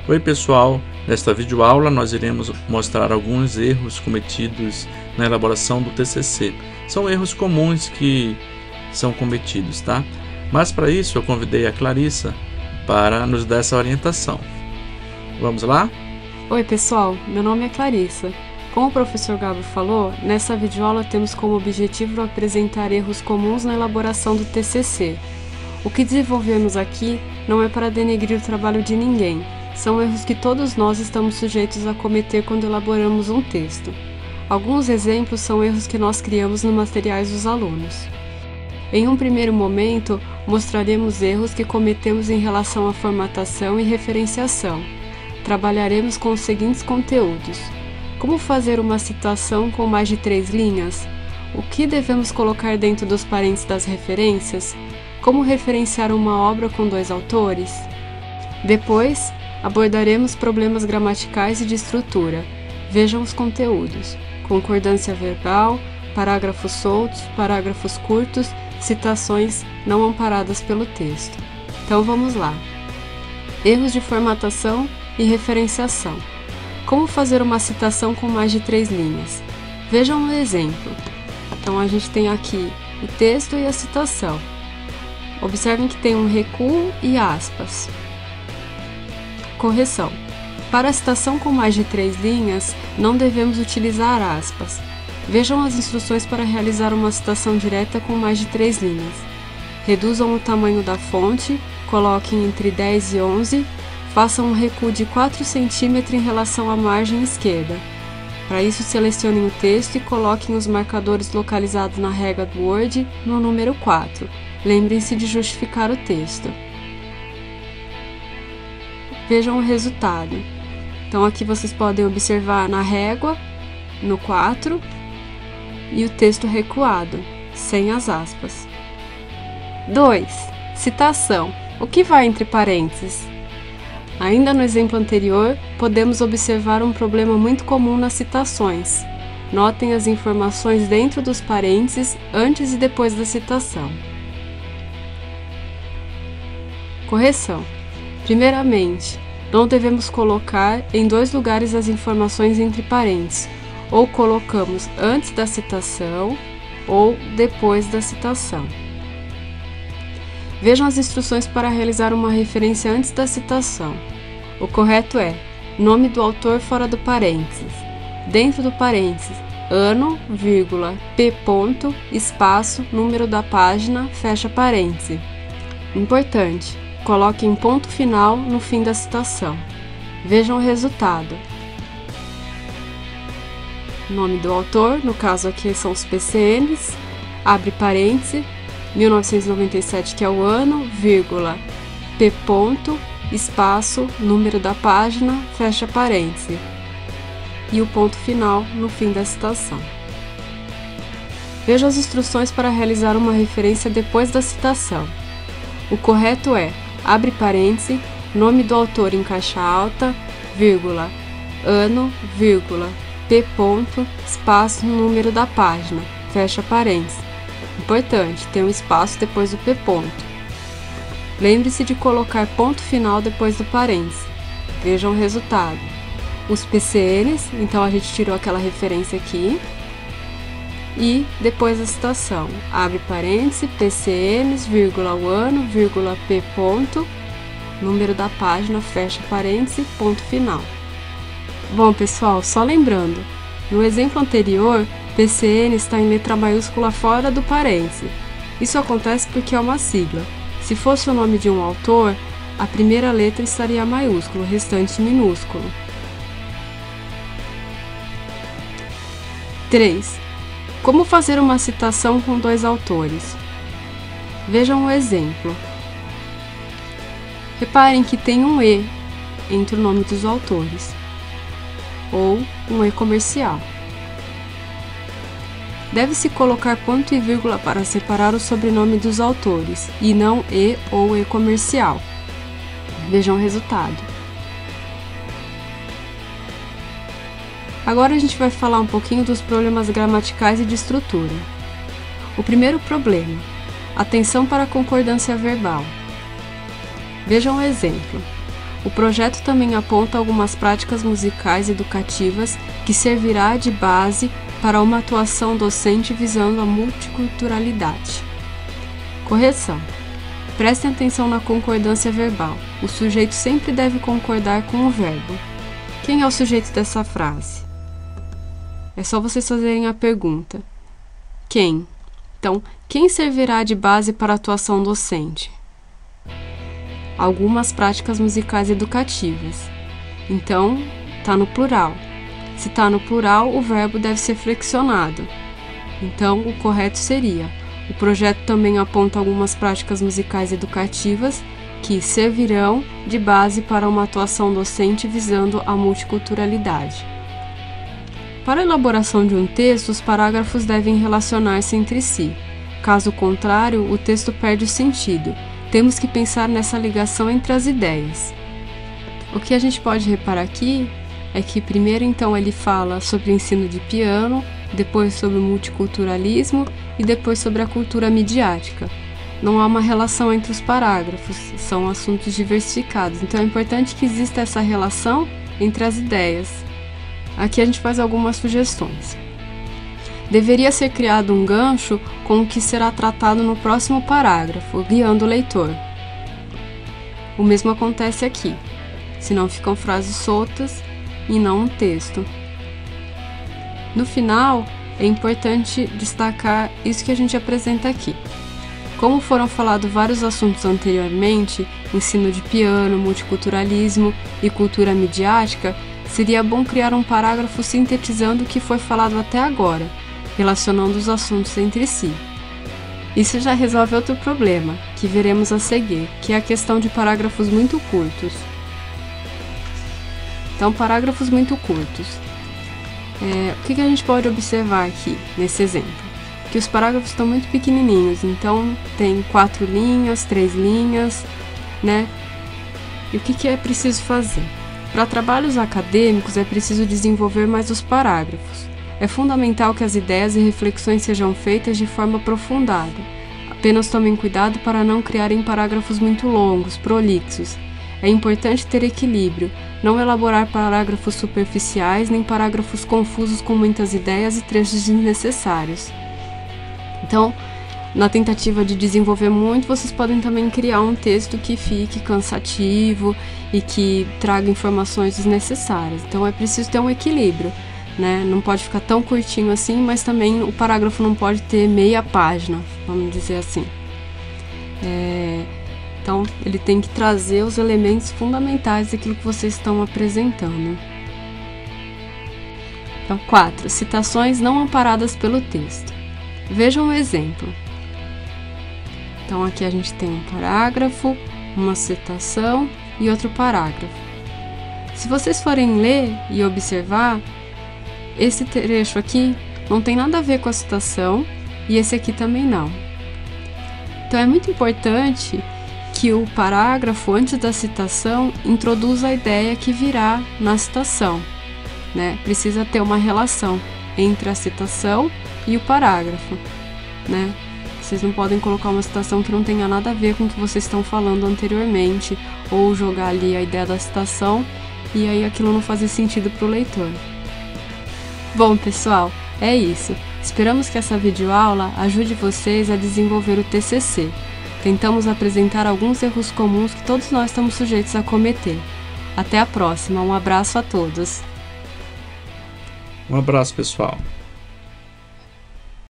Oi pessoal, nesta videoaula nós iremos mostrar alguns erros cometidos na elaboração do TCC. São erros comuns que são cometidos, tá? Mas para isso eu convidei a Clarissa para nos dar essa orientação. Vamos lá? Oi pessoal, meu nome é Clarissa. Como o professor Gabo falou, nessa videoaula temos como objetivo apresentar erros comuns na elaboração do TCC. O que desenvolvemos aqui não é para denegrir o trabalho de ninguém. São erros que todos nós estamos sujeitos a cometer quando elaboramos um texto. Alguns exemplos são erros que nós criamos nos materiais dos alunos. Em um primeiro momento, mostraremos erros que cometemos em relação à formatação e referenciação. Trabalharemos com os seguintes conteúdos: como fazer uma citação com mais de 3 linhas? O que devemos colocar dentro dos parênteses das referências? Como referenciar uma obra com 2 autores? Depois, abordaremos problemas gramaticais e de estrutura. Vejam os conteúdos: concordância verbal, parágrafos soltos, parágrafos curtos, citações não amparadas pelo texto. Então vamos lá. Erros de formatação e referenciação. Como fazer uma citação com mais de 3 linhas? Vejam um exemplo. Então a gente tem aqui o texto e a citação. Observem que tem um recuo e aspas. Correção. Para a citação com mais de 3 linhas, não devemos utilizar aspas. Vejam as instruções para realizar uma citação direta com mais de 3 linhas. Reduzam o tamanho da fonte, coloquem entre 10 e 11, façam um recuo de 4 cm em relação à margem esquerda. Para isso, selecionem o texto e coloquem os marcadores localizados na régua do Word no número 4. Lembrem-se de justificar o texto. Vejam o resultado. Então aqui vocês podem observar na régua, no 4, e o texto recuado, sem as aspas. 2. Citação. O que vai entre parênteses? Ainda no exemplo anterior, podemos observar um problema muito comum nas citações. Notem as informações dentro dos parênteses antes e depois da citação. Correção. Primeiramente, não devemos colocar em 2 lugares as informações entre parênteses. Ou colocamos antes da citação ou depois da citação. Vejam as instruções para realizar uma referência antes da citação. O correto é nome do autor fora do parênteses. Dentro do parênteses, ano, vírgula, p ponto, espaço, número da página, fecha parêntese. Importante, coloquem ponto final no fim da citação. Vejam o resultado. Nome do autor, no caso aqui são os PCNs, abre parêntese, 1997 que é o ano, vírgula, p ponto, espaço, número da página, fecha parêntese. E o ponto final no fim da citação. Veja as instruções para realizar uma referência depois da citação. O correto é, abre parêntese, nome do autor em caixa alta, vírgula, ano, vírgula, p ponto, espaço, número da página, fecha parênteses. Importante, tem um espaço depois do p ponto. Lembre-se de colocar ponto final depois do parêntese. Vejam o resultado. Os PCNs, então a gente tirou aquela referência aqui. E depois a citação, abre parêntese, PCNs, vírgula, o ano, vírgula, p ponto, número da página, fecha parêntese, ponto final. Bom pessoal, só lembrando, no exemplo anterior, PCN está em letra maiúscula fora do parêntese. Isso acontece porque é uma sigla. Se fosse o nome de um autor, a primeira letra estaria maiúsculo, o restante minúsculo. 3. Como fazer uma citação com 2 autores? Vejam o exemplo. Reparem que tem um E entre o nome dos autores, ou um E comercial. Deve-se colocar ponto e vírgula para separar o sobrenome dos autores, e não E ou E comercial. Vejam o resultado. Agora a gente vai falar um pouquinho dos problemas gramaticais e de estrutura. O primeiro problema: atenção para a concordância verbal. Vejam um exemplo. O projeto também aponta algumas práticas musicais educativas que servirá de base para uma atuação docente visando a multiculturalidade. Correção. Prestem atenção na concordância verbal. O sujeito sempre deve concordar com o verbo. Quem é o sujeito dessa frase? É só vocês fazerem a pergunta. Quem? Então, quem servirá de base para a atuação docente? Algumas práticas musicais educativas. Então, está no plural. Se está no plural, o verbo deve ser flexionado. Então, o correto seria: o projeto também aponta algumas práticas musicais educativas que servirão de base para uma atuação docente visando a multiculturalidade. Para a elaboração de um texto, os parágrafos devem relacionar-se entre si. Caso contrário, o texto perde o sentido. Temos que pensar nessa ligação entre as ideias. O que a gente pode reparar aqui é que primeiro então ele fala sobre o ensino de piano, depois sobre o multiculturalismo e depois sobre a cultura midiática. Não há uma relação entre os parágrafos, são assuntos diversificados, então é importante que exista essa relação entre as ideias. Aqui a gente faz algumas sugestões. Deveria ser criado um gancho com o que será tratado no próximo parágrafo, guiando o leitor. O mesmo acontece aqui, senão ficam frases soltas e não um texto. No final, é importante destacar isso que a gente apresenta aqui. Como foram falados vários assuntos anteriormente, ensino de piano, multiculturalismo e cultura midiática, seria bom criar um parágrafo sintetizando o que foi falado até agora, relacionando os assuntos entre si. Isso já resolve outro problema, que veremos a seguir, que é a questão de parágrafos muito curtos. Então, parágrafos muito curtos. O que a gente pode observar aqui, nesse exemplo? Que os parágrafos estão muito pequenininhos, então tem 4 linhas, 3 linhas, né? E o que é preciso fazer? Para trabalhos acadêmicos, é preciso desenvolver mais os parágrafos. É fundamental que as ideias e reflexões sejam feitas de forma aprofundada. Apenas tomem cuidado para não criarem parágrafos muito longos, prolixos. É importante ter equilíbrio, não elaborar parágrafos superficiais nem parágrafos confusos com muitas ideias e trechos desnecessários. Então, na tentativa de desenvolver muito, vocês podem também criar um texto que fique cansativo e que traga informações desnecessárias. Então, é preciso ter um equilíbrio, né? Não pode ficar tão curtinho assim, mas também o parágrafo não pode ter meia página, vamos dizer assim. Então, ele tem que trazer os elementos fundamentais daquilo que vocês estão apresentando. Então, 4. Citações não amparadas pelo texto. Vejam um exemplo. Então, aqui a gente tem um parágrafo, uma citação e outro parágrafo. Se vocês forem ler e observar, esse trecho aqui não tem nada a ver com a citação e esse aqui também não. Então, é muito importante que o parágrafo, antes da citação, introduza a ideia que virá na citação, né? Precisa ter uma relação entre a citação e o parágrafo, né? Vocês não podem colocar uma citação que não tenha nada a ver com o que vocês estão falando anteriormente, ou jogar ali a ideia da citação e aí aquilo não fazer sentido para o leitor. Bom, pessoal, é isso. Esperamos que essa videoaula ajude vocês a desenvolver o TCC. Tentamos apresentar alguns erros comuns que todos nós estamos sujeitos a cometer. Até a próxima, um abraço a todos. Um abraço, pessoal.